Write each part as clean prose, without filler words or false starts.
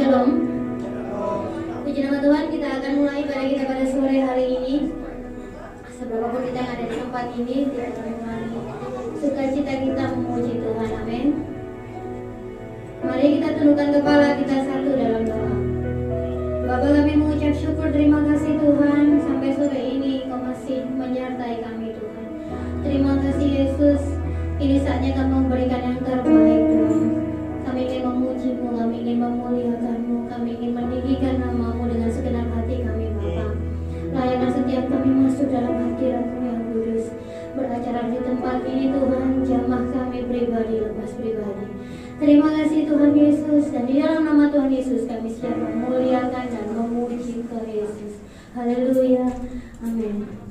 Shalom. Puji nama Tuhan, kita akan mulai ibadah kita pada sore hari ini. Seberapapun kita yang ada di tempat ini, kita akan mulai sukacita kita memuji Tuhan. Amin. Mari kita tundukkan kepala kita satu dalam doa. Bapa, kami mengucap syukur, terima kasih Tuhan, sampai sore ini Kau masih menyertai kami Tuhan. Terima kasih Yesus, ini saatnya kami memberikan yang terbaik Tuhan. Kami ingin memuji-Mu, kami ingin memuliakan-Mu, kami ingin meninggikan nama-Mu dengan segenap hati kami Bapa. Layanan setiap kami masuk dalam hadirat-Mu yang kudus. Beracara di tempat ini Tuhan, jamah kami pribadi, lepas pribadi. Terima kasih Tuhan Yesus, dan di dalam nama Tuhan Yesus kami siap memuliakan dan memuji Kau Yesus. Haleluya, amin.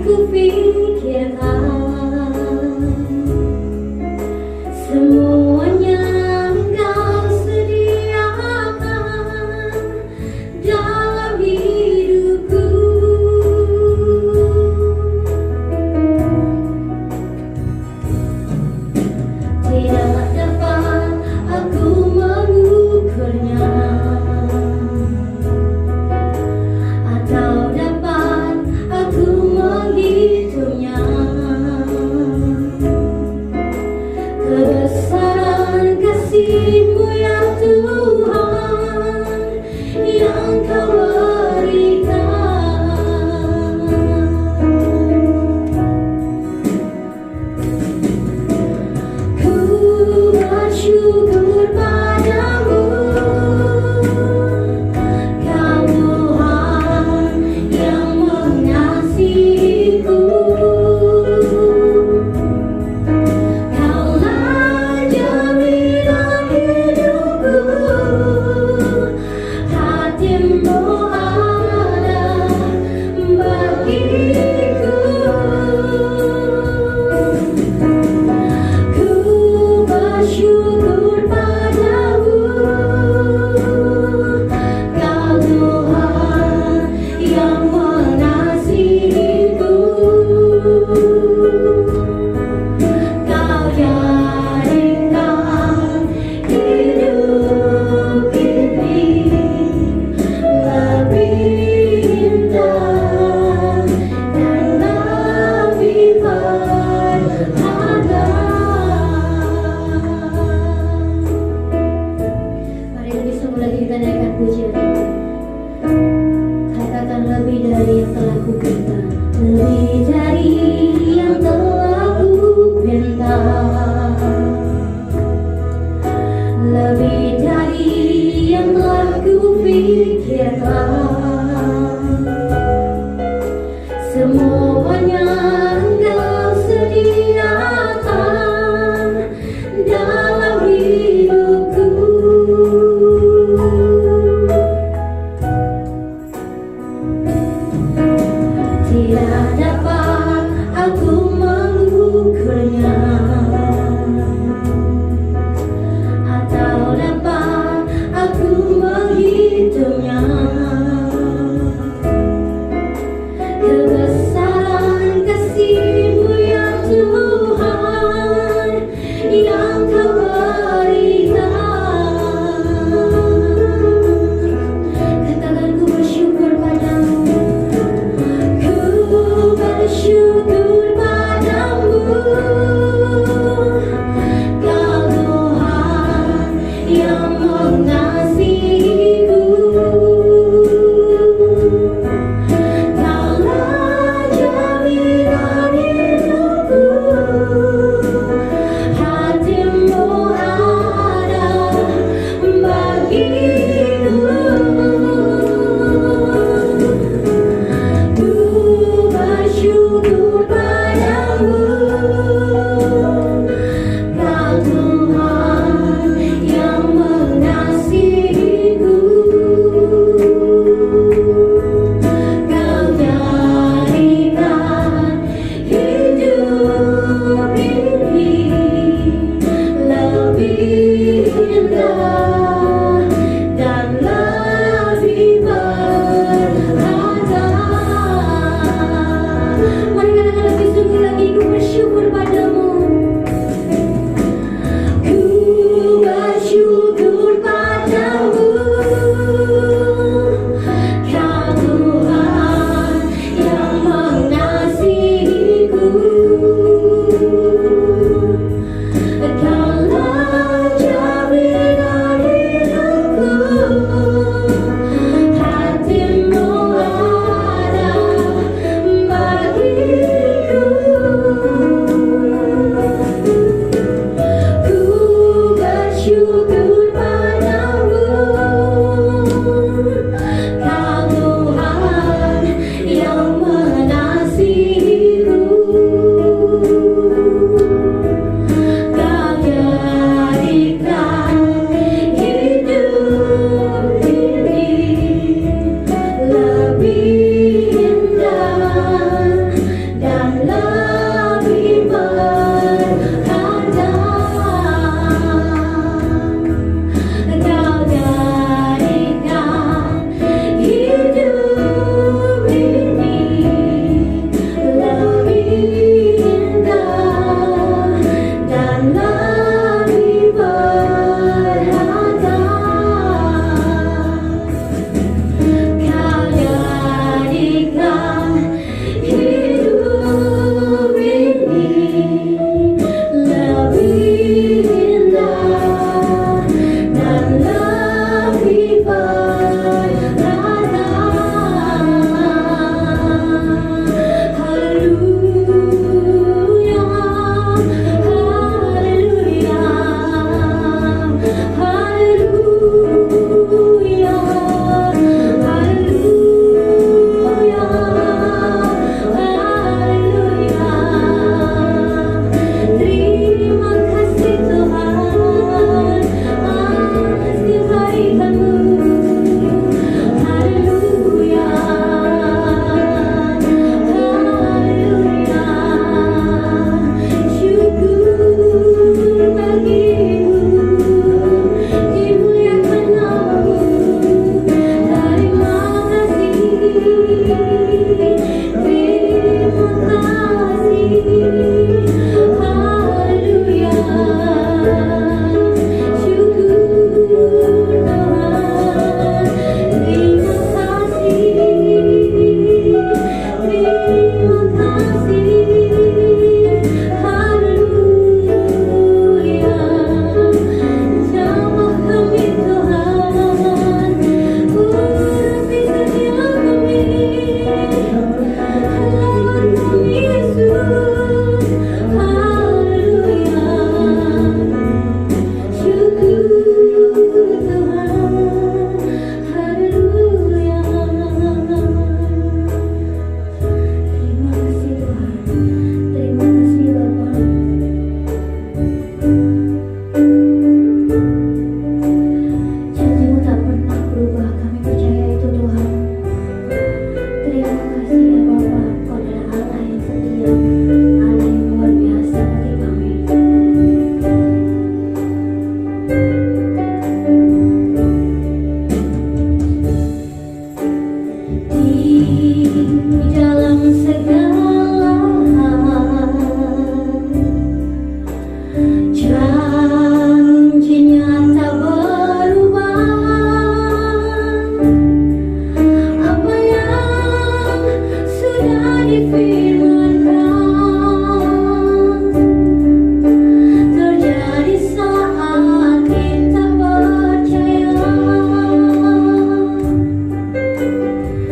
Ku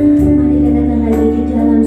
Mari katakan lagi di dalam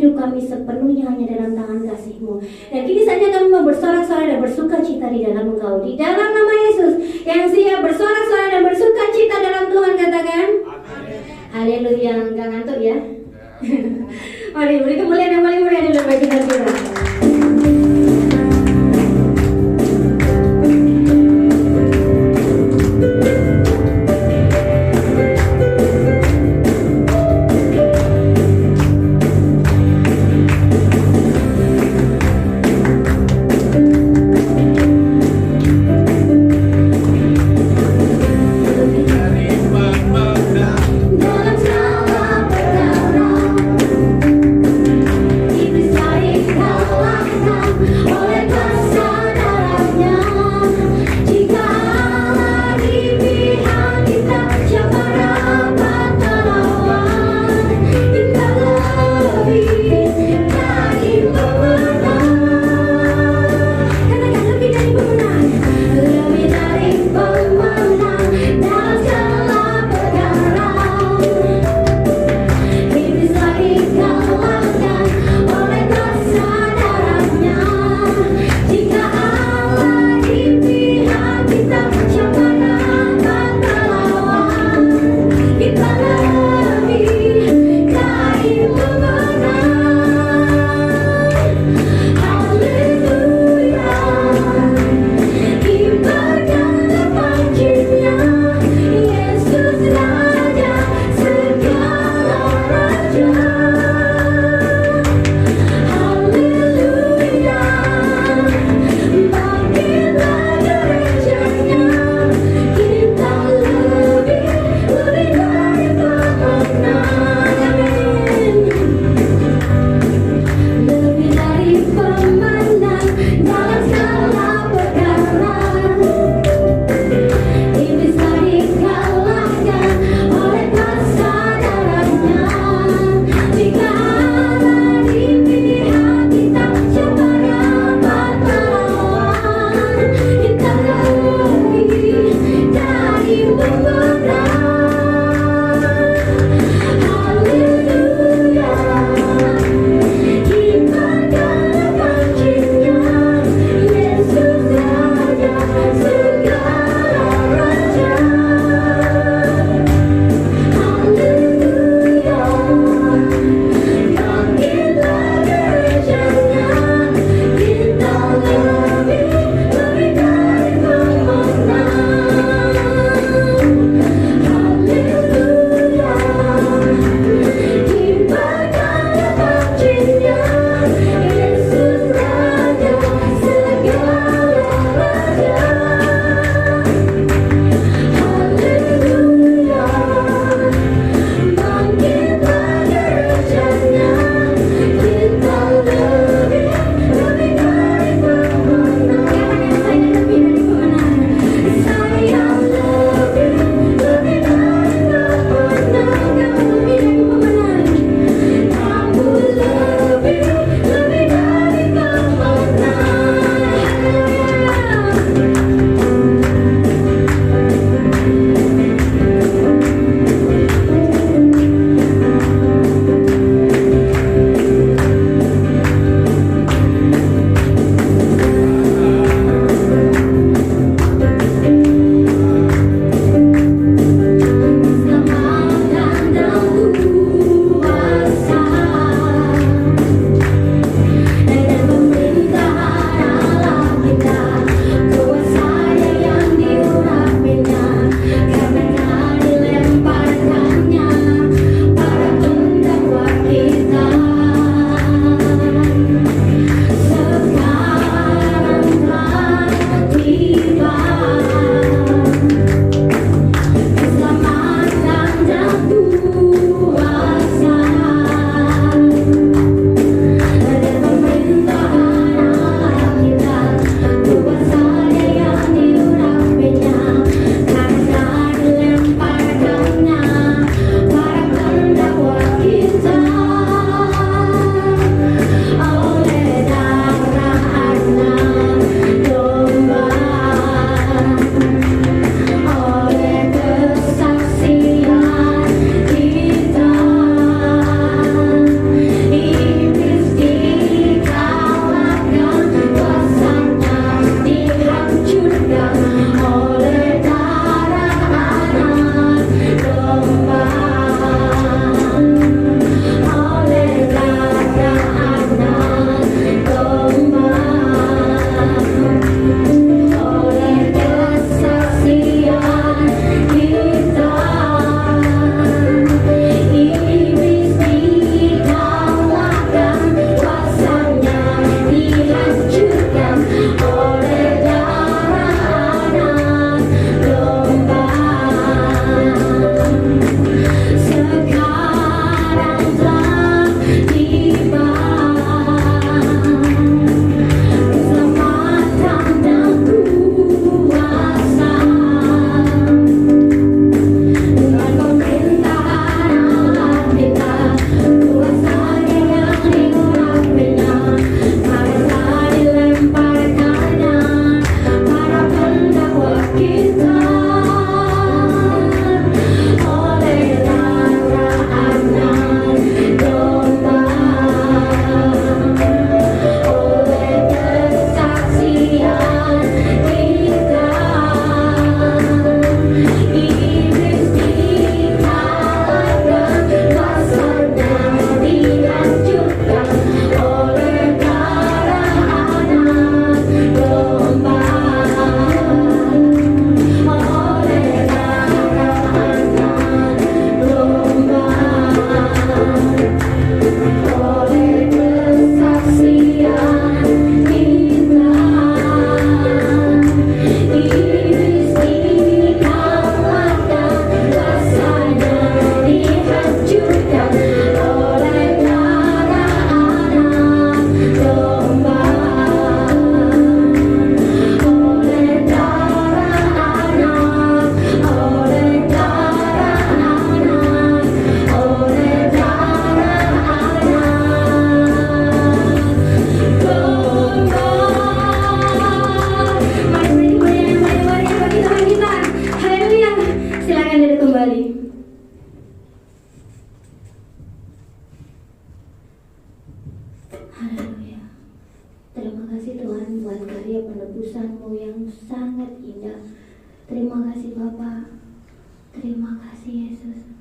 hidup kami sepenuhnya hanya dalam tangan kasih-Mu. Dan kini saja kami mau bersorak-sorai dan bersuka cita di dalam Engkau. Di dalam nama Yesus yang siap bersorak-sorai dan bersuka cita dalam Tuhan, katakan haleluya. Enggak ngantuk ya? Mari beri kemuliaan yang paling mulia adalah bagi kita. Dalam segala perkara, Iblis cari Haleluya. Terima kasih Tuhan buat karya penebusan-Mu yang sangat indah. Terima kasih Bapa. Terima kasih Yesus.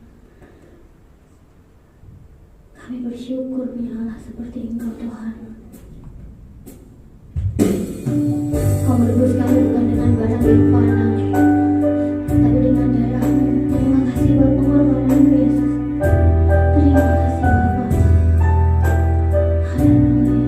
Kami bersyukur punya Allah seperti Engkau Tuhan. Kau menebus kami bukan dengan barang yang fana, tapi dengan darah-Mu. Terima kasih buat pengorbanan-Mu Yesus. Terima kasih Bapa. Haleluya.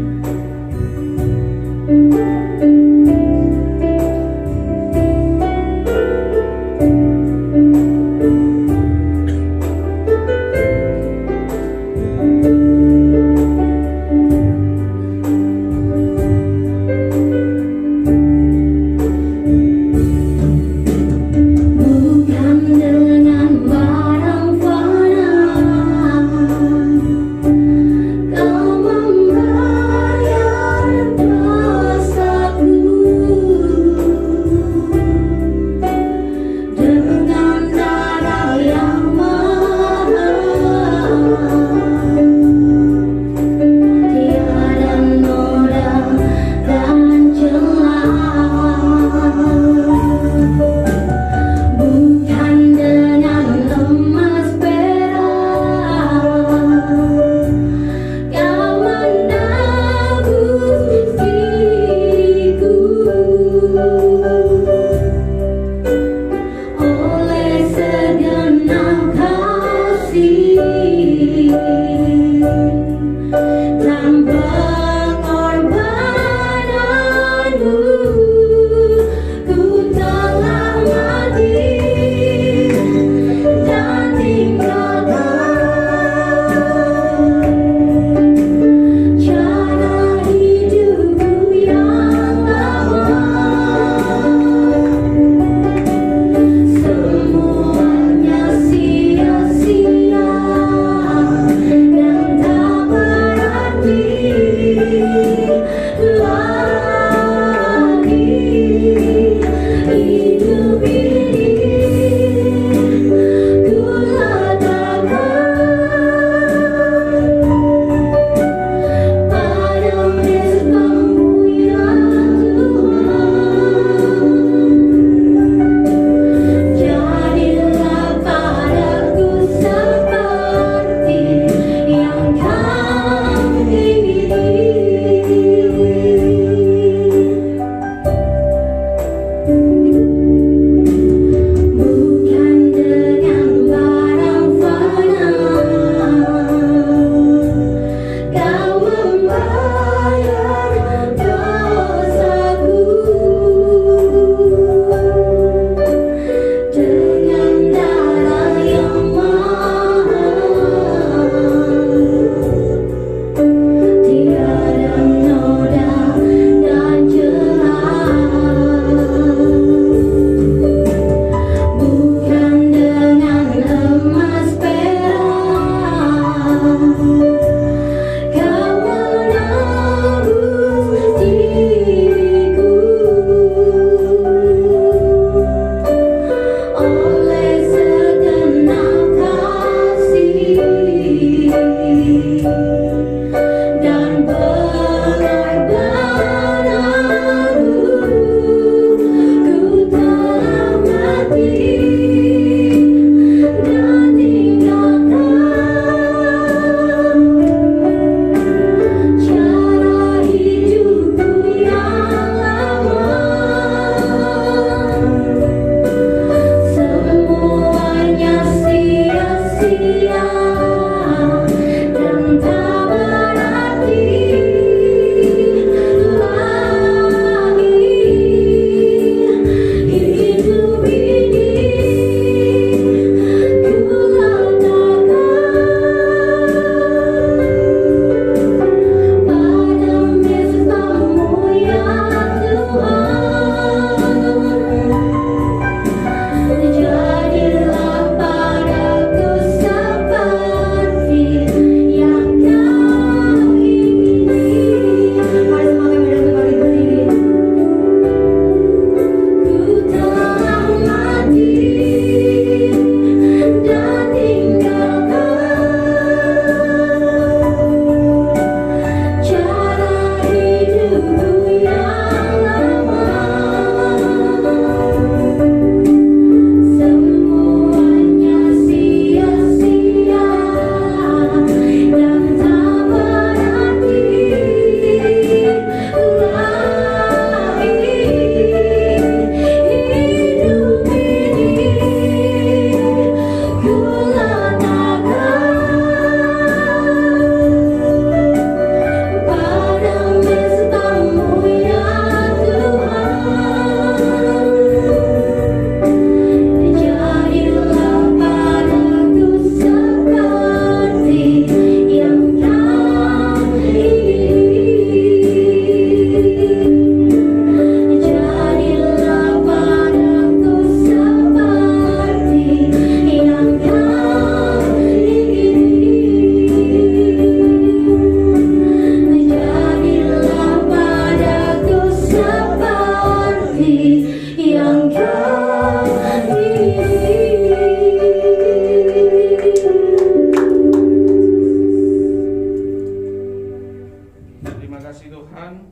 kasih Tuhan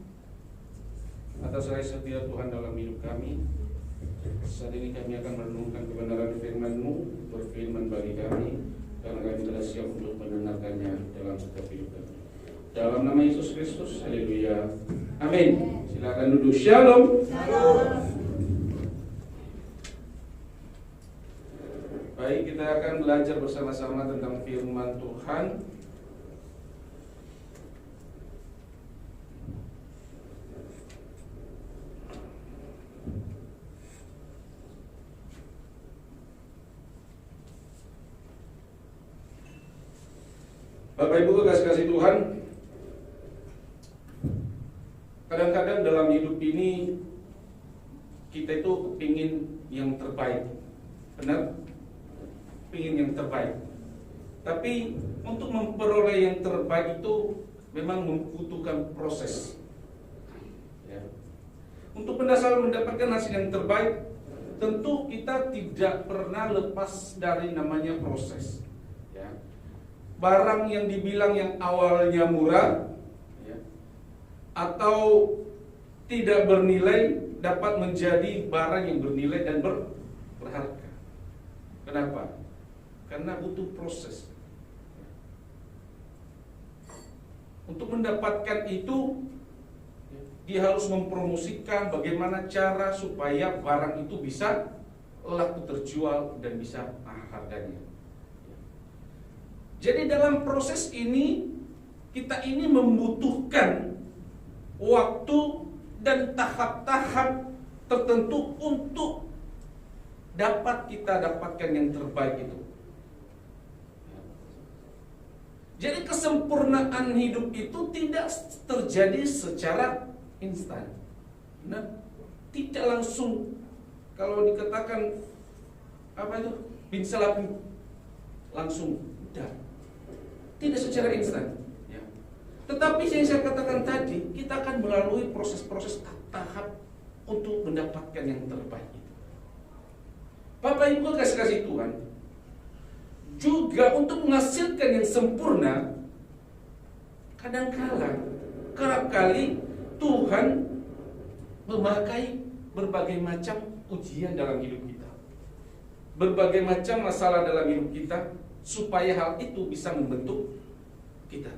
atas kasih setia Tuhan dalam hidup kami. Saat ini kami akan merenungkan kebenaran firman-Mu, berfirman bagi kami, karena kami telah siap untuk mendengarkannya dalam setiap hidup kami. Dalam nama Yesus Kristus, haleluya, amin. Silakan duduk. Shalom. Baik, kita akan belajar bersama-sama tentang firman Tuhan. Bapak Ibu kasih Tuhan, kadang-kadang dalam hidup ini kita itu ingin yang terbaik, benar? Ingin yang terbaik. Tapi untuk memperoleh yang terbaik itu memang membutuhkan proses. Ya. Untuk mendapatkan hasil yang terbaik, tentu kita tidak pernah lepas dari namanya proses. Ya. Barang yang dibilang yang awalnya murah, ya, atau tidak bernilai dapat menjadi barang yang bernilai dan berharga. Kenapa? Karena butuh proses. Untuk mendapatkan itu, dia harus mempromosikan bagaimana cara supaya barang itu bisa laku terjual dan bisa harganya. Jadi dalam proses ini, kita ini membutuhkan waktu dan tahap-tahap tertentu untuk dapat kita dapatkan yang terbaik itu. Jadi kesempurnaan hidup itu tidak terjadi secara instan. Nah, tidak langsung. Kalau dikatakan apa itu? Bin salab langsung udah. Tidak secara instan, ya. Tetapi yang saya katakan tadi, kita akan melalui proses-proses tahap untuk mendapatkan yang terbaik itu. Bapak Ibu kasih Tuhan, juga untuk menghasilkan yang sempurna, kerap kali Tuhan memakai berbagai macam ujian dalam hidup kita, berbagai macam masalah dalam hidup kita, supaya hal itu bisa membentuk kita.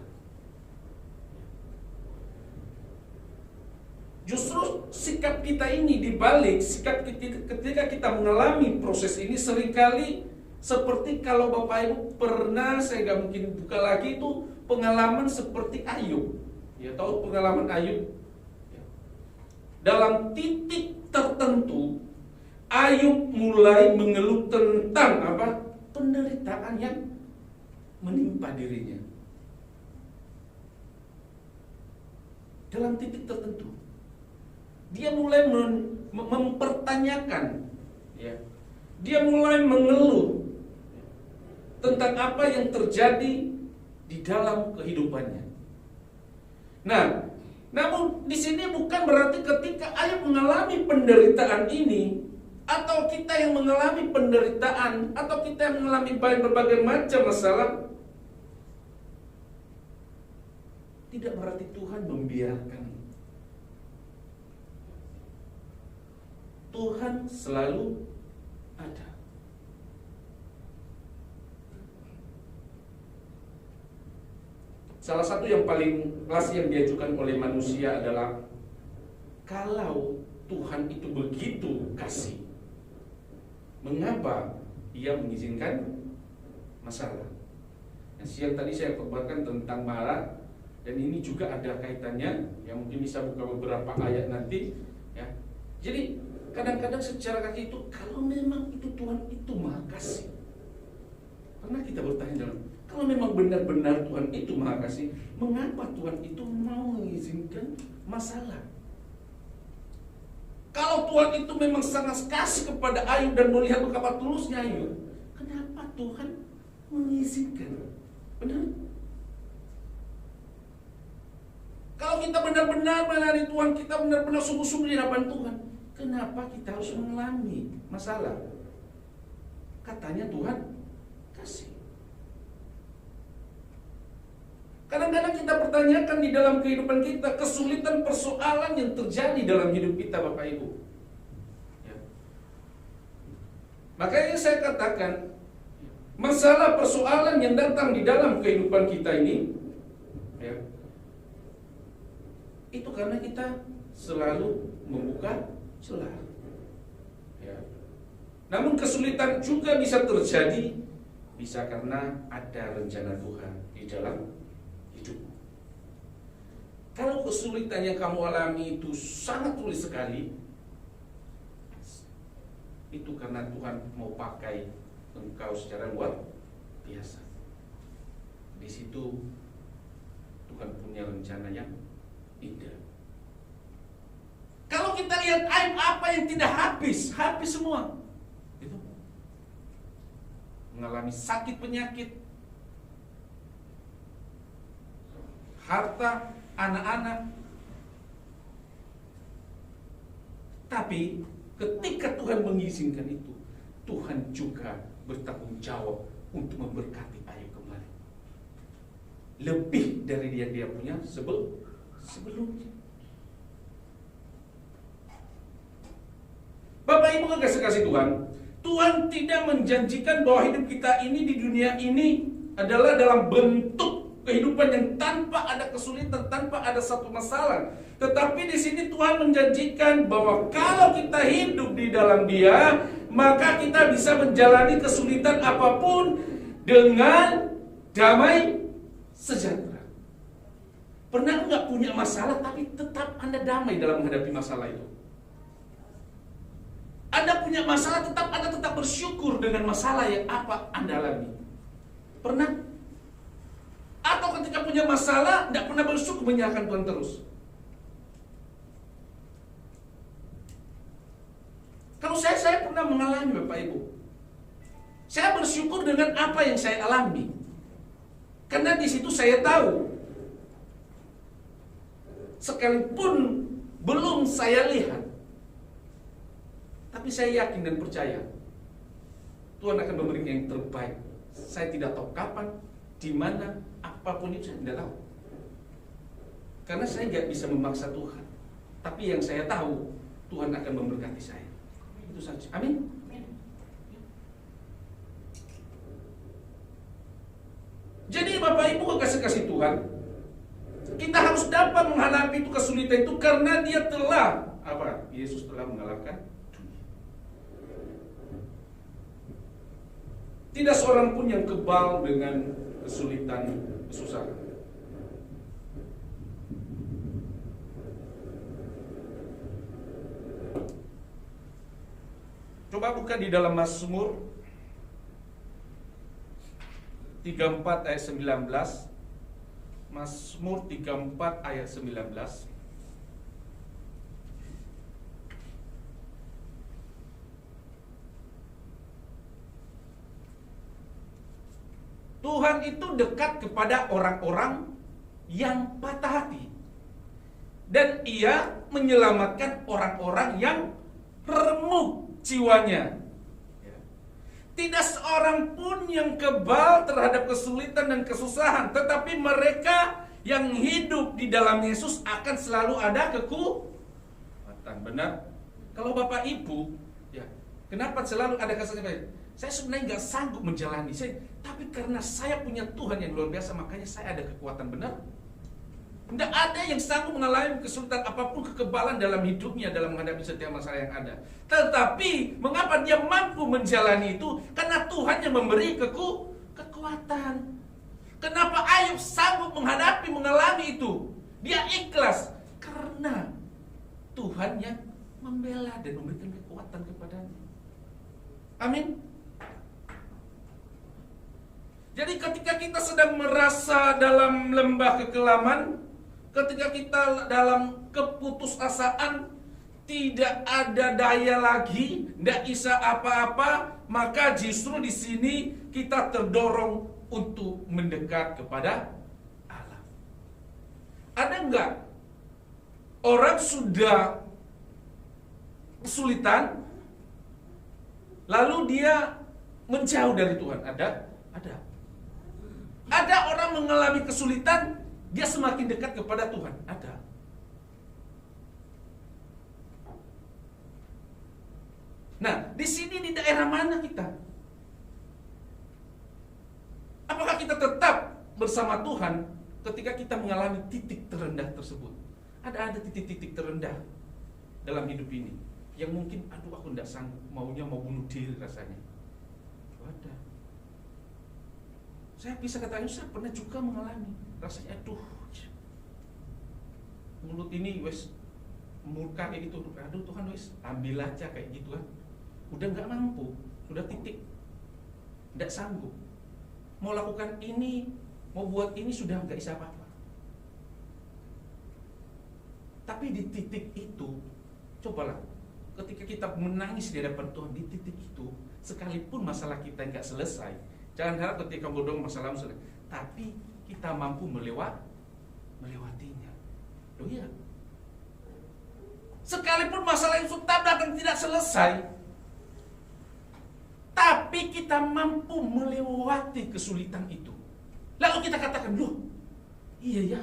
Justru sikap kita ini dibalik, sikap ketika kita mengalami proses ini seringkali seperti kalau Bapak Ibu pernah, saya nggak mungkin buka lagi itu pengalaman seperti Ayub. Ya, tahu pengalaman Ayub? Ya. Dalam titik tertentu, Ayub mulai mengeluh tentang apa? Penderitaan yang menimpa dirinya. Dalam titik tertentu, dia mulai mempertanyakan, ya. Dia mulai mengeluh tentang apa yang terjadi di dalam kehidupannya. Nah, namun di sini bukan berarti ketika Ayub mengalami penderitaan ini, atau kita yang mengalami penderitaan, atau kita yang mengalami berbagai macam masalah, tidak berarti Tuhan membiarkan. Tuhan selalu ada. Salah satu yang paling klasik yang diajukan oleh manusia adalah, kalau Tuhan itu begitu kasih, mengapa Ia mengizinkan masalah? Yang siang tadi saya khotbahkan tentang marah, dan ini juga ada kaitannya, yang mungkin bisa buka beberapa ayat nanti, ya. Jadi kadang-kadang secara kaki itu, kalau memang itu Tuhan itu maha kasih, pernah kita bertanya dalam, kalau memang benar-benar Tuhan itu maha kasih, mengapa Tuhan itu mau mengizinkan masalah? Kalau Tuhan itu memang sangat kasih kepada Ayub dan melihat betapa tulusnya Ayub, kenapa Tuhan mengizinkan? Benar? Kalau kita benar-benar melayani Tuhan, kita benar-benar sungguh-sungguh di hadapan Tuhan, kenapa kita harus mengalami masalah? Katanya Tuhan kasih. Kadang-kadang kita pertanyakan di dalam kehidupan kita, kesulitan persoalan yang terjadi dalam hidup kita, Bapak Ibu. Ya. Makanya saya katakan, masalah persoalan yang datang di dalam kehidupan kita ini, ya, itu karena kita selalu membuka celah. Ya. Namun kesulitan juga bisa terjadi, bisa karena ada rencana Tuhan di dalam hidup. Kalau kesulitan yang kamu alami itu sangat sulit sekali, itu karena Tuhan mau pakai engkau secara luar biasa. Di situ Tuhan punya rencana yang indah. Kalau kita lihat aib apa yang tidak habis semua. Itu mengalami sakit penyakit, harta, anak-anak. Tapi ketika Tuhan mengizinkan itu, Tuhan juga bertanggung jawab untuk memberkati Ayub kembali. Lebih dari yang dia punya sebelumnya. Bapak Ibu kasih Tuhan, Tuhan tidak menjanjikan bahwa hidup kita ini di dunia ini adalah dalam bentuk kehidupan yang tanpa ada kesulitan, tanpa ada satu masalah. Tetapi di sini Tuhan menjanjikan bahwa kalau kita hidup di dalam Dia, maka kita bisa menjalani kesulitan apapun dengan damai sejahtera. Pernah nggak punya masalah tapi tetap Anda damai dalam menghadapi masalah itu? Anda punya masalah, Anda tetap bersyukur dengan masalah yang apa Anda alami. Pernah? Atau ketika punya masalah, tidak pernah bersyukur, menyalahkan Tuhan terus. Kalau saya pernah mengalami, Bapak Ibu. Saya bersyukur dengan apa yang saya alami. Karena di situ saya tahu, sekalipun belum saya lihat, tapi saya yakin dan percaya Tuhan akan memberikan yang terbaik. Saya tidak tahu kapan, di mana, apapun itu saya tidak tahu. Karena saya tidak bisa memaksa Tuhan. Tapi yang saya tahu, Tuhan akan memberkati saya. Itu saja. Amin. Jadi Bapak Ibu kasih Tuhan, kita harus dapat menghadapi itu kesulitan itu karena Dia telah Yesus telah mengalahkan. Tidak seorang pun yang kebal dengan kesulitan, kesusahan. Coba buka di dalam Mazmur 34 ayat 19. Mazmur 34 ayat 19. Tuhan itu dekat kepada orang-orang yang patah hati. Dan Ia menyelamatkan orang-orang yang remuk jiwanya. Tidak seorang pun yang kebal terhadap kesulitan dan kesusahan. Tetapi mereka yang hidup di dalam Yesus akan selalu ada kekuatan. Benar? Kalau Bapak Ibu, ya, kenapa selalu ada kesulitan? Saya sebenarnya nggak sanggup menjalani, tapi karena saya punya Tuhan yang luar biasa, makanya saya ada kekuatan. Benar? Tidak ada yang sanggup mengalami kesulitan apapun, kekebalan dalam hidupnya dalam menghadapi setiap masalah yang ada. Tetapi mengapa dia mampu menjalani itu? Karena Tuhan yang memberi kekuatan. Kenapa Ayub sanggup mengalami itu? Dia ikhlas karena Tuhan yang membela dan memberikan kekuatan kepadanya. Amin. Jadi ketika kita sedang merasa dalam lembah kekelaman, ketika kita dalam keputusasaan, tidak ada daya lagi, tidak bisa apa-apa, maka justru di sini kita terdorong untuk mendekat kepada Allah. Ada enggak orang sudah kesulitan, lalu dia menjauh dari Tuhan? Ada. Ada orang mengalami kesulitan, dia semakin dekat kepada Tuhan. Ada. Nah, di sini di daerah mana kita? Apakah kita tetap bersama Tuhan ketika kita mengalami titik terendah tersebut? Ada titik-titik terendah dalam hidup ini yang mungkin, aduh aku tidak sanggup, maunya mau bunuh diri rasanya. Ada. Saya bisa katakan, saya pernah juga mengalami rasanya, aduh, mulut ini wes murka kayak gitu, aduh Tuhan wes ambil aja kayak gitu kan. Udah nggak mampu, udah titik, tidak sanggup. Mau lakukan ini, mau buat ini sudah nggak bisa apa-apa. Tapi di titik itu, cobalah, ketika kita menangis di hadapan Tuhan di titik itu, sekalipun masalah kita nggak selesai, jangan harap ketika bodoh masalahmu selesai, tapi kita mampu melewatinya. Loh iya, sekalipun masalah itu tetap datang tidak selesai, tapi kita mampu melewati kesulitan itu. Lalu kita katakan, loh, iya ya,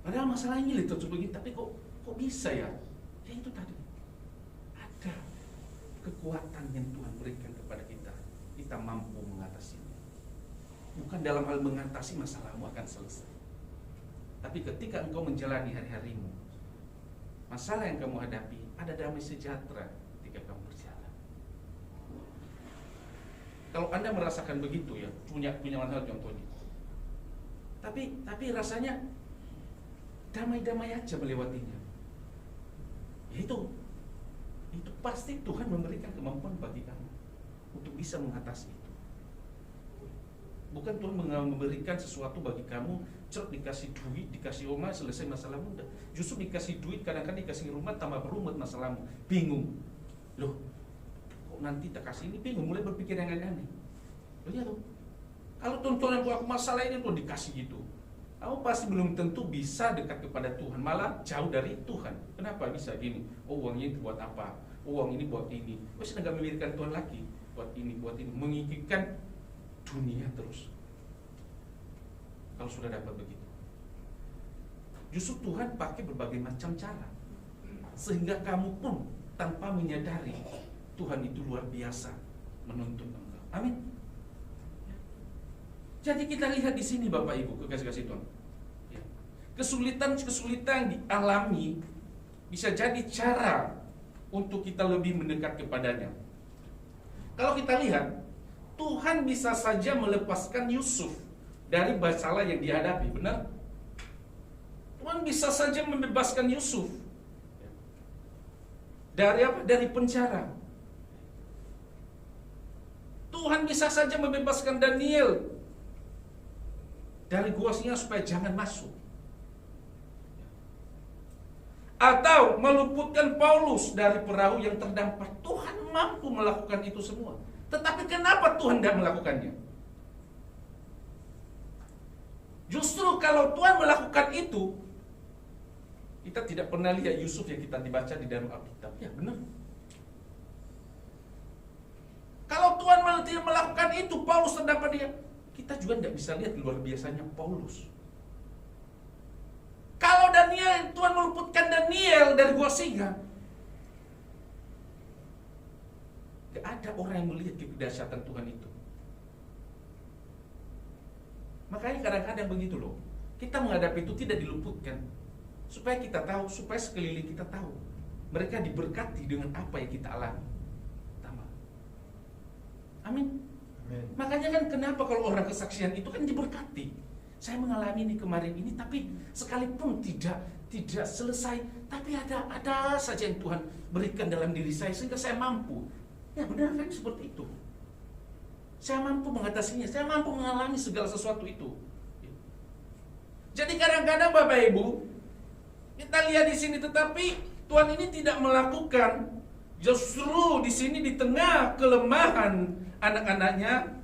padahal masalahnya itu begini, tapi kok bisa ya? Ya itu tadi, ada kekuatan yang Tuhan berikan kepada kita. Kita mampu mengatasinya. Bukan dalam hal mengatasi masalahmu akan selesai, tapi ketika engkau menjalani hari-harimu, masalah yang kamu hadapi, ada damai sejahtera ketika kamu berjalan. Kalau Anda merasakan begitu ya, punya masalah contohnya, tapi rasanya damai-damai aja melewatinya. Itu pasti Tuhan memberikan kemampuan bagi kamu untuk bisa mengatasi itu. Bukan Tuhan memberikan sesuatu bagi kamu, dikasih duit, dikasih rumah, selesai masalah muda. Justru dikasih duit, kadang-kadang dikasih rumah, tambah berumit masalahmu. Bingung. Loh, kok nanti tak kasih ini, bingung, mulai berpikir yang aneh-aneh. Loh ya loh, kalau tontonan buat masalah ini tuh dikasih gitu, kamu pasti belum tentu bisa dekat kepada Tuhan, malah jauh dari Tuhan. Kenapa bisa gini? Oh, uang ini buat apa? Uang ini buat ini. Oh, saya nggak memikirkan Tuhan lagi. Buat ini, mengikirkan dunia terus. Kalau sudah dapat begitu, justru Tuhan pakai berbagai macam cara, sehingga kamu pun tanpa menyadari Tuhan itu luar biasa menuntun engkau. Amin. Jadi kita lihat di sini Bapak Ibu, kekasih-kasih Tuhan, kesulitan-kesulitan yang dialami bisa jadi cara untuk kita lebih mendekat kepadanya. Kalau kita lihat, Tuhan bisa saja melepaskan Yusuf dari masalah yang dihadapi, benar? Tuhan bisa saja membebaskan Yusuf dari apa? Dari penjara. Tuhan bisa saja membebaskan Daniel dari gua singa supaya jangan masuk. Atau meluputkan Paulus dari perahu yang terdampar. Tuhan mampu melakukan itu semua. Tetapi kenapa Tuhan tidak melakukannya? Justru kalau Tuhan melakukan itu, kita tidak pernah lihat Yusuf yang kita dibaca di dalam Alkitab. Ya benar. Kalau Tuhan tidak melakukan itu, Paulus terdampar dia, kita juga tidak bisa lihat luar biasanya Paulus. Kalau Daniel, Tuhan meluputkan Daniel dari gua singa, gak ada orang yang melihat kedahsyatan Tuhan itu. Makanya kadang-kadang begitu loh, kita menghadapi itu tidak diluputkan, supaya kita tahu, supaya sekeliling kita tahu, mereka diberkati dengan apa yang kita alami. Amin. Makanya kan kenapa kalau orang kesaksian itu kan diberkati. Saya mengalami ini kemarin ini, tapi sekalipun tidak selesai, tapi ada saja yang Tuhan berikan dalam diri saya sehingga saya mampu. Ya benar kan seperti itu. Saya mampu mengatasinya, saya mampu mengalami segala sesuatu itu. Jadi kadang-kadang Bapak Ibu, kita lihat di sini, tetapi Tuhan ini tidak melakukan. Justru di sini di tengah kelemahan anak-anaknya,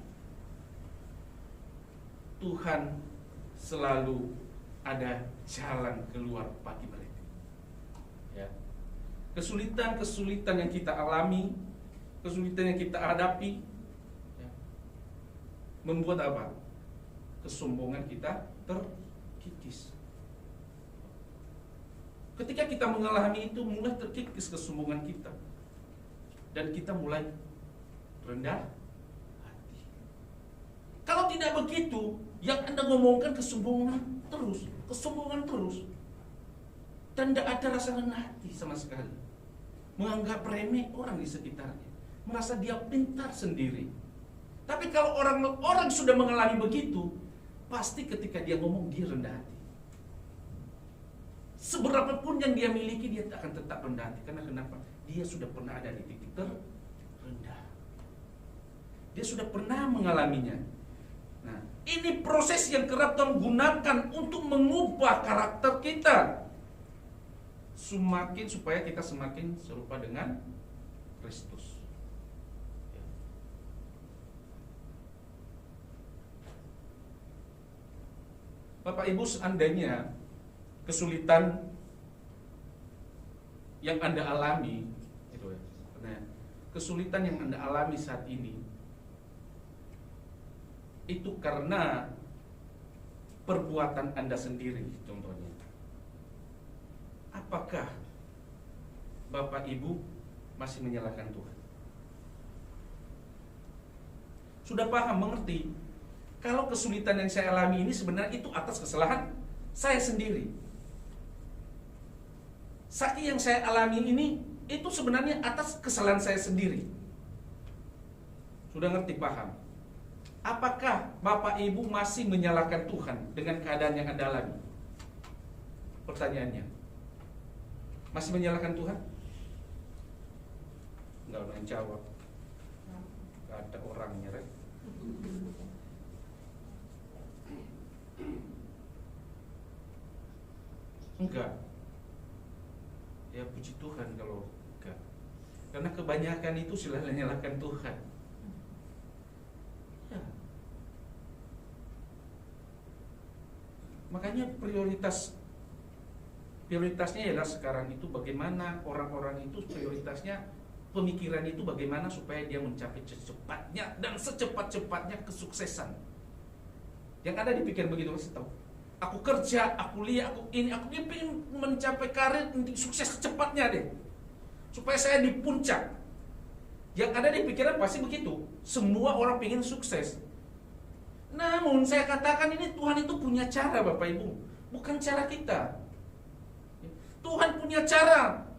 Tuhan selalu ada jalan keluar bagi mereka. Ya. Kesulitan-kesulitan yang kita alami, kesulitan yang kita hadapi, ya, membuat apa? kesombongan kita terkikis. Ketika kita mengalami itu, mulai terkikis kesombongan kita, dan kita mulai rendah hati. Kalau tidak begitu, yang Anda ngomongkan kesombongan terus, dan tidak ada rasa rendah hati sama sekali. Menganggap remeh orang di sekitarnya, merasa dia pintar sendiri. Tapi kalau orang sudah mengalami begitu, pasti ketika dia ngomong dia rendah hati. Seberapapun yang dia miliki, dia akan tetap rendah hati. Karena kenapa? Dia sudah pernah ada di titik terendah. Dia sudah pernah mengalaminya. Nah, ini proses yang kerap Tuhan gunakan untuk mengubah karakter kita, supaya kita semakin serupa dengan Kristus. Bapak Ibu, seandainya kesulitan yang Anda alami, kesulitan yang Anda alami saat ini itu karena perbuatan Anda sendiri, contohnya, apakah Bapak Ibu masih menyalahkan Tuhan? Sudah paham, mengerti kalau kesulitan yang saya alami ini sebenarnya itu atas kesalahan saya sendiri. Sakit yang saya alami ini itu sebenarnya atas kesalahan saya sendiri. Sudah ngerti, paham? Apakah Bapak Ibu masih menyalahkan Tuhan dengan keadaan yang Anda alami? Pertanyaannya, masih menyalahkan Tuhan? Enggak ada yang jawab. Enggak ada orangnya, Rek. Enggak. Ya puji Tuhan kalau enggak. Karena kebanyakan itu selalu menyalahkan Tuhan. Ya. Makanya prioritasnya ialah sekarang itu bagaimana orang-orang itu prioritasnya, pemikiran itu bagaimana supaya dia mencapai secepatnya dan secepat-cepatnya kesuksesan. Yang ada di pikiran begitu, pasti tahu. Aku kerja, aku lihat, aku ingin mencapai karir untuk sukses secepatnya deh, supaya saya di puncak. Yang ada di pikiran pasti begitu. Semua orang ingin sukses. Namun saya katakan ini Tuhan itu punya cara, Bapak Ibu, bukan cara kita. Tuhan punya cara.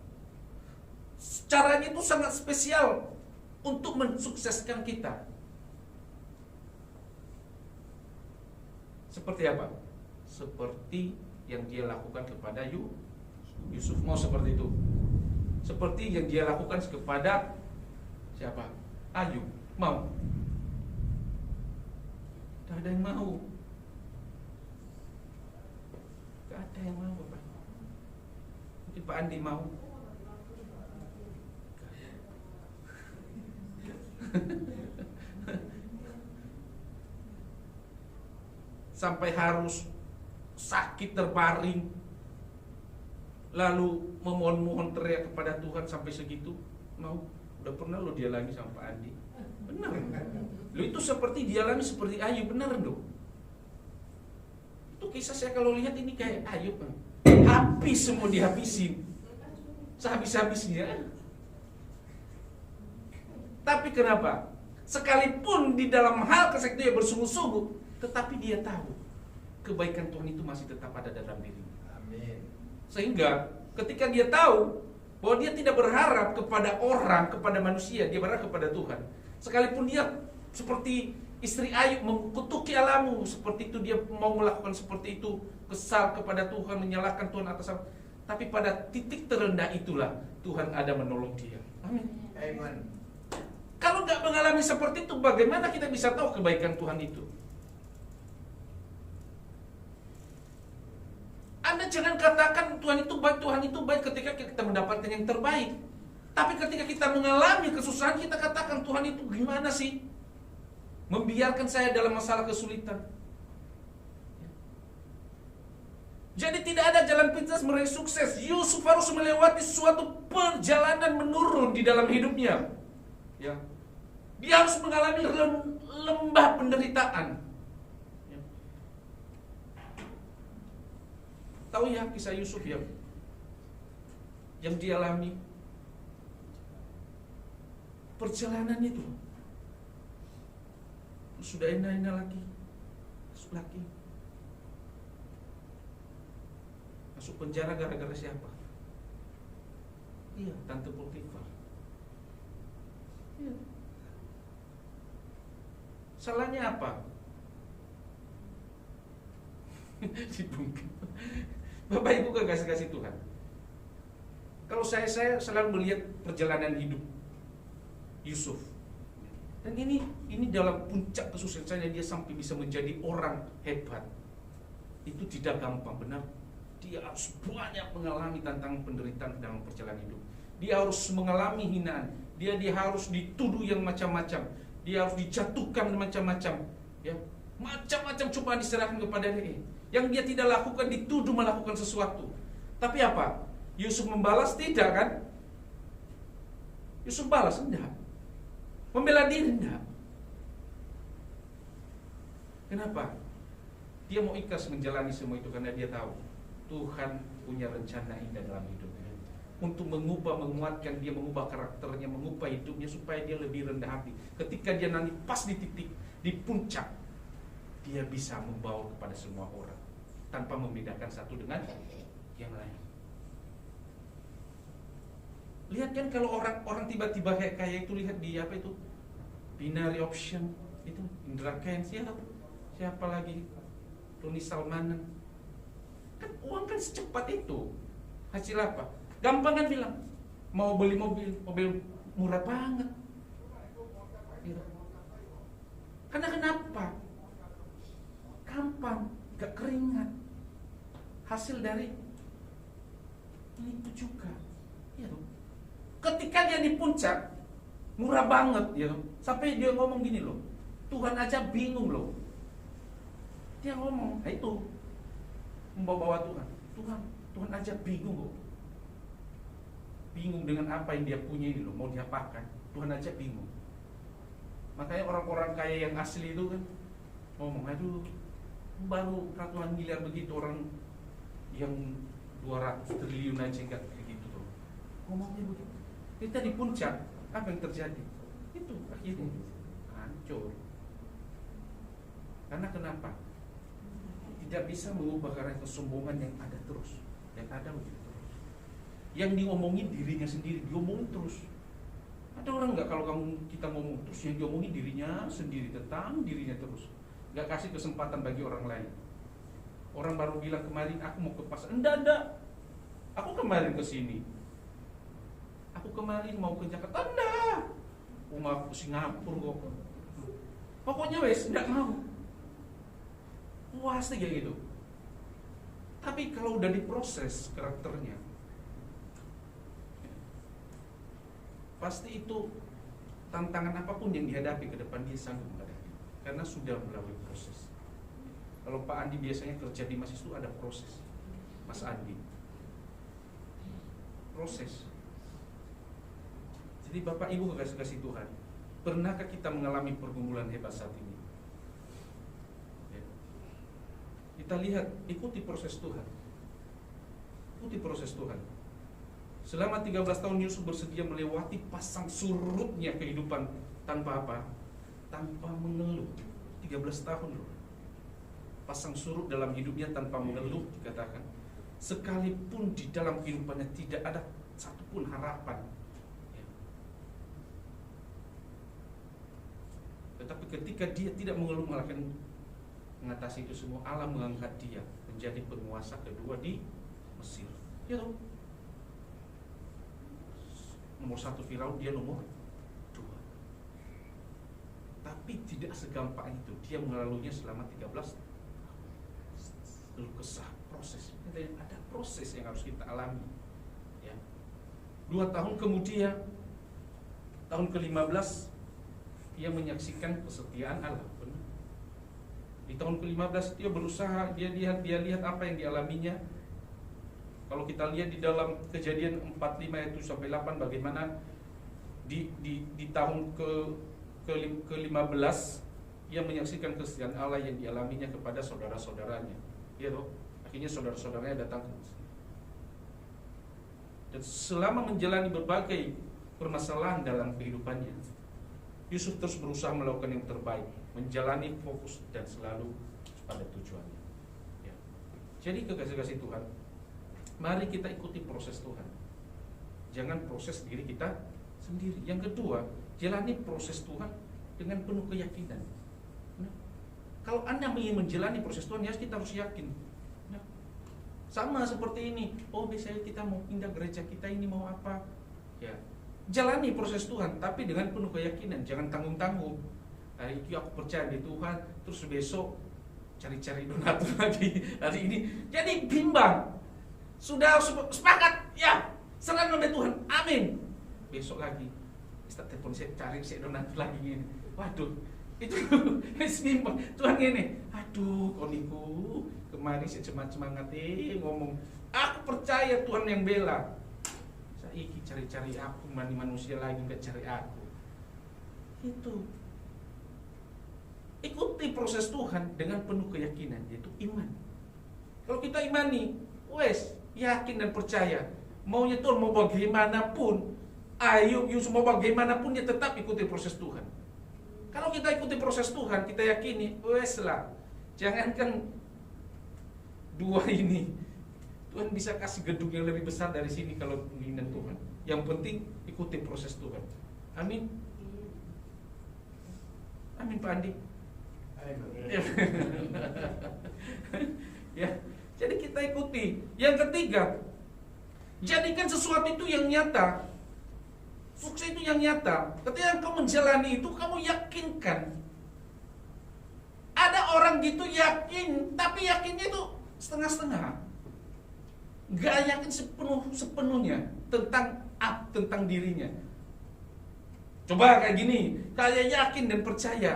Caranya itu sangat spesial untuk mensukseskan kita. Seperti apa? Seperti yang dia lakukan kepada Yusuf. Mau seperti itu? Seperti yang dia lakukan kepada siapa? Ayub. Mau? Tidak ada yang mau. Tidak ada yang mau, Bapak. Mungkin Pak Andi mau. Sampai harus sakit terbaring, lalu memohon-mohon teriak kepada Tuhan sampai segitu. Mau? Udah pernah lo dialami sama Pak Andi? Benar. Lo itu seperti dialami seperti Ayub, benar dong. Itu kisah saya kalau lihat ini kayak Ayub, habis semua dihabisin, sehabis-habisnya. Tapi kenapa? Sekalipun di dalam hal kesehatan dia bersungguh-sungguh, tetapi dia tahu kebaikan Tuhan itu masih tetap ada dalam dirinya. Amin. Sehingga ketika dia tahu bahwa dia tidak berharap kepada orang, kepada manusia, dia berharap kepada Tuhan. Sekalipun dia seperti istri Ayub mengutuki alammu, seperti itu dia mau melakukan seperti itu, kesal kepada Tuhan, menyalahkan Tuhan atas apa. Tapi pada titik terendah itulah Tuhan ada menolong dia. Amin. Amin. Kalau nggak mengalami seperti itu, bagaimana kita bisa tahu kebaikan Tuhan itu? Anda jangan katakan Tuhan itu baik ketika kita mendapatkan yang terbaik. Tapi ketika kita mengalami kesusahan, kita katakan Tuhan itu gimana sih? Membiarkan saya dalam masalah kesulitan. Jadi tidak ada jalan pintas meraih sukses. Yusuf harus melewati suatu perjalanan menurun di dalam hidupnya. Ya. Dia harus mengalami lembah penderitaan. Ya. tahu ya kisah Yusuf ya, yang dialami perjalanan itu sudah enak-enak lagi, masuk lagi, masuk penjara gara-gara siapa? Iya, Tante Potifar. Iya. Salahnya apa? Dibungkit. Bapak Ibu kekasih-kasih Tuhan. Kalau saya selalu melihat perjalanan hidup Yusuf. Dan ini dalam puncak kesuksesannya dia sampai bisa menjadi orang hebat. Itu tidak gampang, benar. Dia harus banyak mengalami tantangan penderitaan dalam perjalanan hidup. Dia harus mengalami hinaan. Dia harus dituduh yang macam-macam. Dia harus dijatuhkan macam-macam. Ya, macam-macam cobaan diserahkan kepada dia. Yang dia tidak lakukan dituduh melakukan sesuatu. Tapi apa? Yusuf membalas? Tidak kan? Yusuf balas? Enggak. Membela diri? Enggak. Kenapa? Dia mau ikhlas menjalani semua itu karena dia tahu Tuhan punya rencana indah dalam hidupnya untuk menguatkan dia, mengubah karakternya, mengubah hidupnya supaya dia lebih rendah hati. Ketika dia nanti pas di titik, di puncak, dia bisa membawa kepada semua orang tanpa membedakan satu dengan yang lain. Lihat kan kalau orang tiba-tiba kayak itu, lihat di apa itu binary option itu, Indra Kents, siapa lagi, Tony Salmanan, kan uang kan secepat itu. Hasil apa? Gampang kan bilang mau beli mobil murah banget. Gitu. Karena kenapa? Gampang, gak keringat. Hasil dari itu juga. Ya, ketika dia di puncak, murah banget, ya. Sampai dia ngomong gini loh, Tuhan aja bingung loh. Dia ngomong, nah itu membawa Tuhan aja bingung loh. Bingung dengan apa yang dia punya ini loh, mau diapakan? Tuhan aja bingung. Makanya orang-orang kaya yang asli itu kan ngomong, aduh, baru ratusan miliar begitu, orang yang 200 triliun aja enggak kayak gitu tuh. Ngomongnya begitu. Kita di puncak, apa yang terjadi? Itu akhirnya hancur. Karena kenapa? Tidak bisa mengubah karena kesombongan yang ada terus, yang ada begitu terus. Yang diomongin dirinya sendiri, diomongin terus. Ada orang nggak kalau kita ngomong terus yang diomongin dirinya sendiri, tentang dirinya terus, nggak kasih kesempatan bagi orang lain. Orang baru bilang kemarin aku mau ke pasar, enggak, aku kemarin ke sini, aku kemarin mau ke Jakarta, enggak, mau ke Singapura kok. Pokoknya wes enggak mau. Puas kayak gitu. Tapi kalau udah diproses karakternya, pasti itu tantangan apapun yang dihadapi ke depan dia sanggup menghadapi karena sudah melalui proses. Kalau Pak Andi biasanya kerja di Mas itu ada proses. Mas Andi proses. Jadi Bapak Ibu kekasih Tuhan, pernahkah kita mengalami pergumulan hebat saat ini? Ya. Kita lihat, ikuti proses Tuhan. Ikuti proses Tuhan. Selama 13 tahun Yusuf bersedia melewati pasang surutnya kehidupan tanpa apa? Tanpa mengeluh. 13 tahun loh. Pasang surut dalam hidupnya tanpa mengeluh dikatakan. Sekalipun di dalam kehidupannya tidak ada satupun harapan. Ya. Tetapi ketika dia tidak mengeluh malah mengatasi itu semua, Allah mengangkat dia menjadi penguasa kedua di Mesir. Ya toh? Nomor 1 Firaun, dia nomor 2. Tapi tidak segampang itu. Dia melaluinya selama 13 tahun. Lalu kesah, proses. Ada proses yang harus kita alami. Ya. 2 tahun kemudian, tahun ke-15, dia menyaksikan kesetiaan Allah. Benar. Di tahun ke-15 dia berusaha, dia lihat apa yang dialaminya. Kalau kita lihat di dalam Kejadian 45 ayat 7 sampai 8 bagaimana di tahun ke-15 ia menyaksikan kesetiaan Allah yang dialaminya kepada saudara-saudaranya. Ya toh, Akhirnya saudara-saudaranya datang ke masjid. Dan selama menjalani berbagai permasalahan dalam kehidupannya, Yusuf terus berusaha melakukan yang terbaik, menjalani fokus dan selalu pada tujuannya. Ya. Jadi kekasih-kasih Tuhan, mari kita ikuti proses Tuhan. Jangan proses diri kita sendiri. Yang kedua, jalani proses Tuhan dengan penuh keyakinan. Nah, kalau Anda ingin menjalani proses Tuhan, ya kita harus yakin. Nah, sama seperti ini. Oh, biasanya kita mau pindah gereja, kita ini mau apa? Ya, jalani proses Tuhan, tapi dengan penuh keyakinan. Jangan tanggung-tanggung. Hari ini aku percaya di Tuhan, terus besok cari-cari donatur lagi. Hari ini jadi bimbang. Sudah sepakat, ya serahkan oleh Tuhan, amin. Besok lagi, Ustaz telepon saya cari donatur lagi ini. Waduh, itu bimbang. Tuhan ini, aduh koniku kemarin saya semangat ngomong, aku percaya Tuhan yang bela. Saya cari-cari aku, manusia lagi nggak cari aku. Itu. Ikuti proses Tuhan dengan penuh keyakinan, yaitu iman. Kalau kita imani, wes yakin dan percaya, maunya Tuhan mau bagaimanapun, ayo Yusuf mau bagaimanapun dia tetap ikuti proses Tuhan. Kalau kita ikuti proses Tuhan, kita yakini, wes lah, jangankan dua ini, Tuhan bisa kasih gedung yang lebih besar dari sini kalau keinginan Tuhan. Yang penting ikuti proses Tuhan. Amin. Amin Pak Andi. Ya, jadi kita ikuti. Yang ketiga, jadikan sesuatu itu yang nyata. Sukses itu yang nyata. Ketika engkau menjalani itu, kamu yakinkan. Ada orang gitu yakin, tapi yakinnya itu setengah-setengah. Gak yakin sepenuhnya tentang dirinya. Coba kayak gini, kalian yakin dan percaya.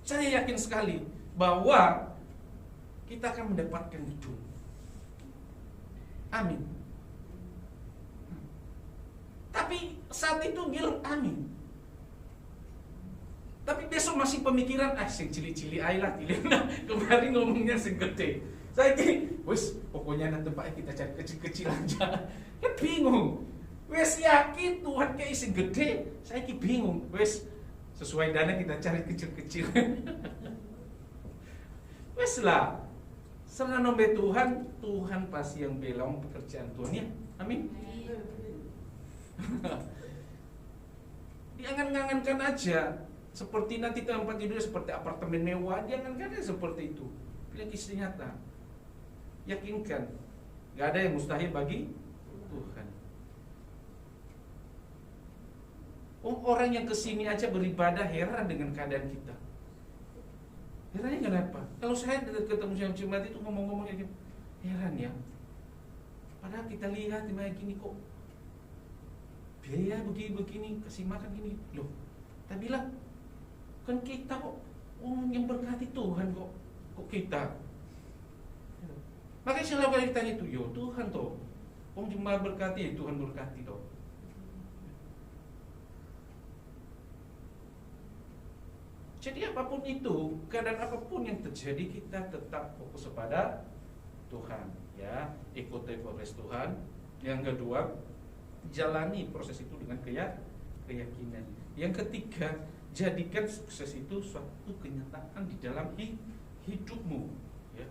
Saya yakin sekali bahwa kita akan mendapatkan gedung. Amin. Tapi saat itu bilang amin. Tapi besok masih pemikiran, sing cili-cili air lah, kemarin ngomongnya sing gede. Saya ini, wes pokoknya nanti tempatnya kita cari kecil-kecil aja. Kan bingung. Wes yakin Tuhan kayak sing gede, saya ini bingung. Wes sesuai dana kita cari kecil-kecil. Wes lah, serah nombe Tuhan, Tuhan pasti yang belong pekerjaan Tuhan ya. Amin. Diangan-angankan aja, seperti nanti tempat tidur seperti apartemen mewah, diangan-angan seperti itu. Pilih kisah nyata. Yakinkan, gak ada yang mustahil bagi Tuhan. Orang yang kesini aja beribadah heran dengan keadaan kita. Herannya kenapa? Kalau saya ketemu sama Jumat itu ngomong-ngomong kayak gitu, heran ya. Padahal kita lihat dimana gini kok biaya begini, kasih makan gini. Loh, kita bilang kan kita kok yang berkati Tuhan kok kita. Makanya selalu kali ditanya itu, yo Tuhan toh, cuma berkati, Tuhan berkati toh. Jadi apapun itu, keadaan apapun yang terjadi, kita tetap fokus kepada Tuhan, ya, ikuti proses Tuhan. Yang kedua, jalani proses itu dengan keyakinan. Yang ketiga, jadikan sukses itu suatu kenyataan di dalam hidupmu, ya.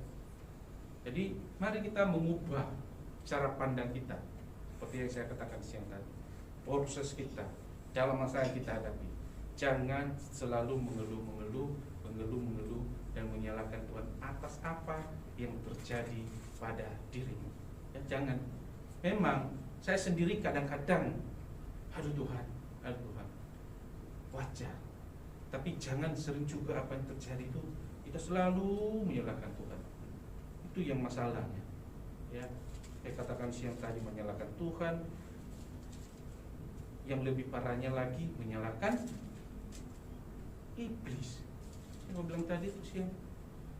Jadi mari kita mengubah cara pandang kita, seperti yang saya katakan siang tadi. Proses kita dalam masalah yang kita hadapi, jangan selalu mengeluh dan menyalahkan Tuhan atas apa yang terjadi pada dirimu. Ya, jangan. Memang saya sendiri kadang-kadang, aduh Tuhan, wajar. Tapi jangan sering juga apa yang terjadi itu kita selalu menyalahkan Tuhan. Itu yang masalahnya. Ya, saya katakan siang tadi menyalahkan Tuhan. Yang lebih parahnya lagi menyalahkan iblis. Saya mau bilang tadi itu siang,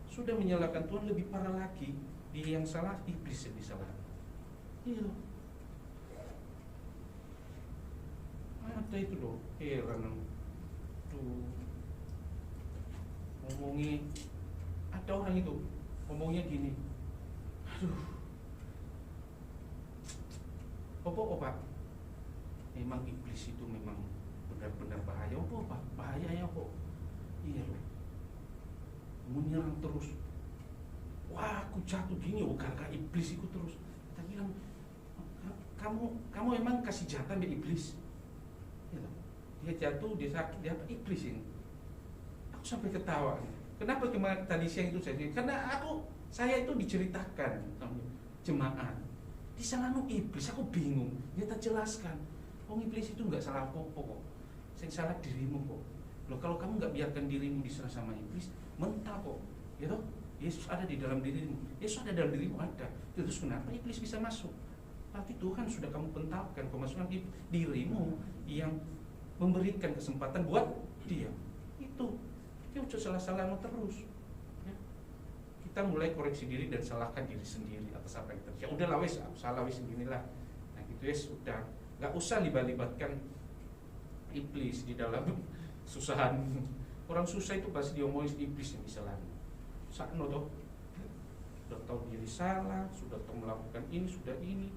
sudah menyalahkan Tuhan lebih parah lagi, dia yang salah, iblis yang disalahkan. Iya. Ada itu loh, heran tuh. Ngomongin, ada orang itu ngomongnya gini, Aduh. Apa Pak? Memang iblis itu memang benar-benar bahaya. Apa Pak? Bahayanya apa? Iya loh. Menyerang terus. Wah, aku jatuh gini, gara-gara iblis itu terus. Kita bilang, kamu emang kasih jatah sama iblis. Ya, dia jatuh, dia sakit, dia apa? Iblis ini. Aku sampai ketawa. Kenapa kemarin tadi siang itu saya? Karena saya itu diceritakan sama jemaat. Disalahkan iblis, aku bingung. Dia tak jelaskan. Oh, iblis itu nggak salah apa-apa kok. Yang salah dirimu kok. Loh, kalau kamu nggak biarkan dirimu diserang sama iblis, mental kok. Ya toh? Yesus ada di dalam dirimu. Yesus ada dalam dirimu, ada. Terus kenapa iblis bisa masuk? Berarti Tuhan sudah kamu pentalkan kemasukan dirimu yang memberikan kesempatan buat dia. Itu salah-salahmu terus. Ya. Kita mulai koreksi diri dan salahkan diri sendiri atas apa yang terjadi. Ya udahlah wes, aku salah wes beginilah. Nah gitu wes, udah nggak usah libatkan iblis di dalam susahan. Orang susah itu pasti diomongin iblis yang disalahin. Sakno toh, sudah tahu diri salah, sudah tahu melakukan ini, sudah ini,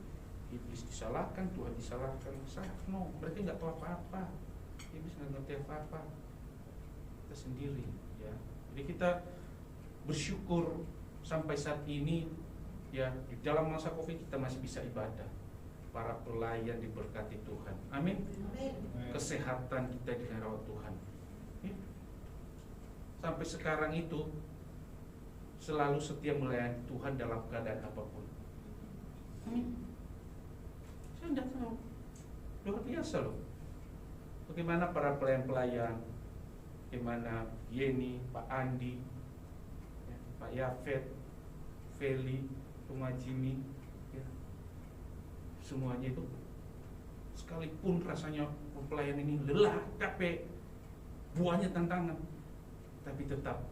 iblis disalahkan, Tuhan disalahkan. Sakno, berarti nggak tahu apa-apa. Iblis nggak ngerti apa-apa. Kita sendiri, ya. Jadi kita bersyukur sampai saat ini, ya, di dalam masa COVID kita masih bisa ibadah. Para pelayan diberkati Tuhan, amin. Kesehatan kita dirawat Tuhan. Ya. Sampai sekarang itu selalu setia melayani Tuhan dalam keadaan apapun. Saya tidak tahu, luar biasa loh. Bagaimana para pelayan-pelayan, bagaimana Yeni, Pak Andi, ya, Pak Yafet, Feli, Rumah Jimmy, ya, semuanya itu sekalipun rasanya pelayan ini lelah, capek, buahnya tantangan, tapi tetap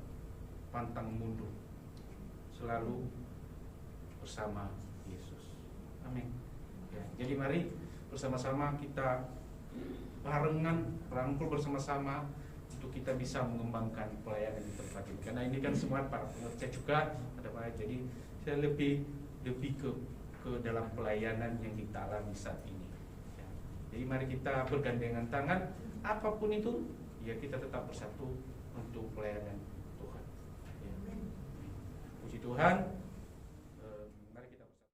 pantang mundur, selalu bersama Yesus. Amin. Ya, jadi mari bersama-sama kita barengan rangkul bersama-sama untuk kita bisa mengembangkan pelayanan di tempat ini. Karena ini kan semua para pengerja juga ada banyak. Jadi saya lebih ke dalam pelayanan yang kita alami saat ini. Ya. Jadi mari kita bergandengan tangan, apapun itu, ya kita tetap bersatu untuk pelayanan Tuhan. Ya. Puji Tuhan.